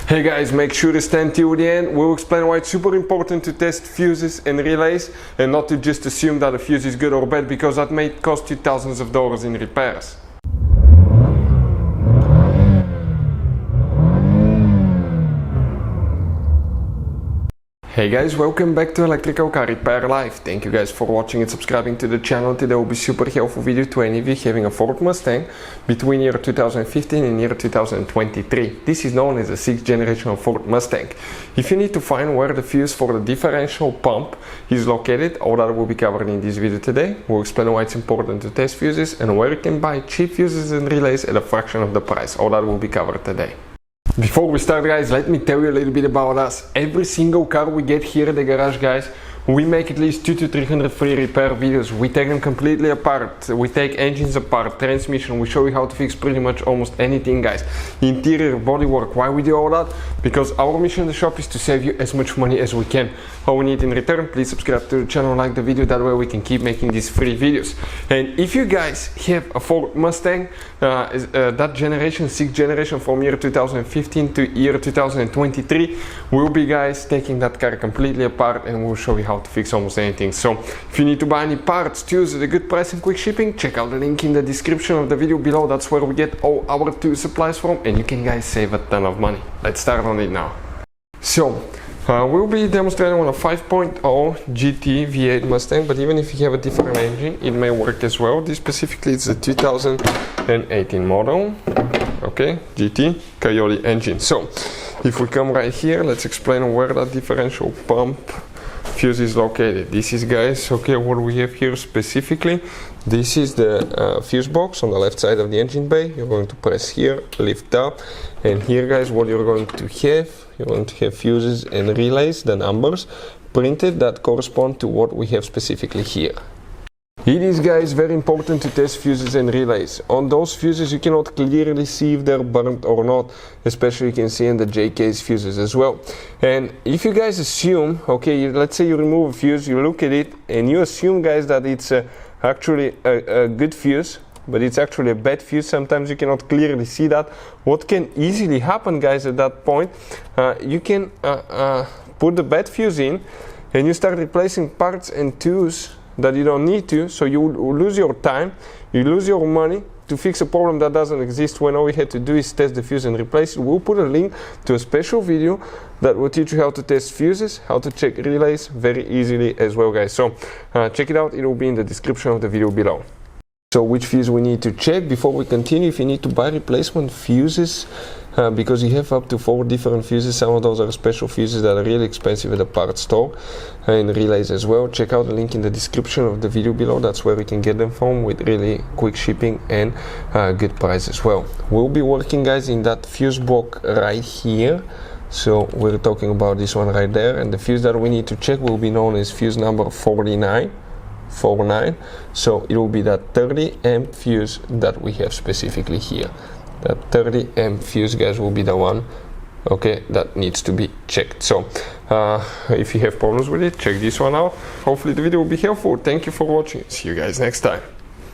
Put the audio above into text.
Hey guys, make sure to stand till the end. We'll explain why it's super important to test fuses and relays and not to just assume that a fuse is good or bad, because that may cost you thousands of dollars in repairs. Hey guys, welcome back to Electrical Car Repair Live. Thank you guys for watching and subscribing to the channel. Today will be super helpful video to any of you having a Ford Mustang between year 2015 and year 2023. This is known as the 6th generation of Ford Mustang. If you need to find where the fuse for the differential pump is located, all that will be covered in this video today. We'll explain why it's important to test fuses and where you can buy cheap fuses and relays at a fraction of the price. All that will be covered today. Before we start, guys, let me tell you a little bit about us. Every single car we get here at the garage, guys, we make at least 200 to 300 free repair videos. We take them completely apart. We take engines apart, transmission. We show you how to fix pretty much almost anything, guys. Interior, bodywork. Why we do all that? Because our mission in the shop is to save you as much money as we can. All we need in return, please subscribe to the channel, like the video. That way we can keep making these free videos. And if you guys have a Ford Mustang, that generation, 6th generation, from year 2015 to year 2023, we'll be, guys, taking that car completely apart and we'll show you how to fix almost anything. So if you need to buy any parts, tools at a good price and quick shipping, check out the link in the description of the video below. That's where we get all our tool supplies from, and you can, guys, save a ton of money. Let's start on it now. So we'll be demonstrating on a 5.0 GT V8 Mustang, but even if you have a different engine, it may work as well. This specifically is the 2018 model, okay, GT Coyote engine. So if we come right here, let's explain where that differential pump fuse is located. This is, guys, okay, what we have here specifically. This is the fuse box on the left side of the engine bay. You're going to press here, lift up, and here, guys, what you're going to have, you're going to have fuses and relays, the numbers printed that correspond to what we have specifically here. It is, guys, very important to test fuses and relays. On those fuses you cannot clearly see if they're burnt or not, especially you can see in the J-case fuses as well. And if you guys assume, okay, let's say you remove a fuse, you look at it and you assume, guys, that it's actually a good fuse, but it's actually a bad fuse, sometimes you cannot clearly see that. What can easily happen, guys, at that point, you can put the bad fuse in and you start replacing parts and tools that you don't need to, so you lose your time, you lose your money to fix a problem that doesn't exist, when all we had to do is test the fuse and replace it. We'll put a link to a special video that will teach you how to test fuses, how to check relays very easily as well, guys. So check it out, it will be in the description of the video below. So which fuse we need to check before we continue? If you need to buy replacement fuses, because you have up to 4 different fuses, some of those are special fuses that are really expensive at the parts store, and relays as well, check out the link in the description of the video below. That's where we can get them from with really quick shipping and good price as well. We'll be working, guys, in that fuse block right here. So we're talking about this one right there, and the fuse that we need to check will be known as fuse number 49. So it will be that 30 amp fuse that we have specifically here. That 30 amp fuse, guys, will be the one, okay, that needs to be checked. So if you have problems with it, check this one out. Hopefully the video will be helpful. Thank you for watching. See you guys next time.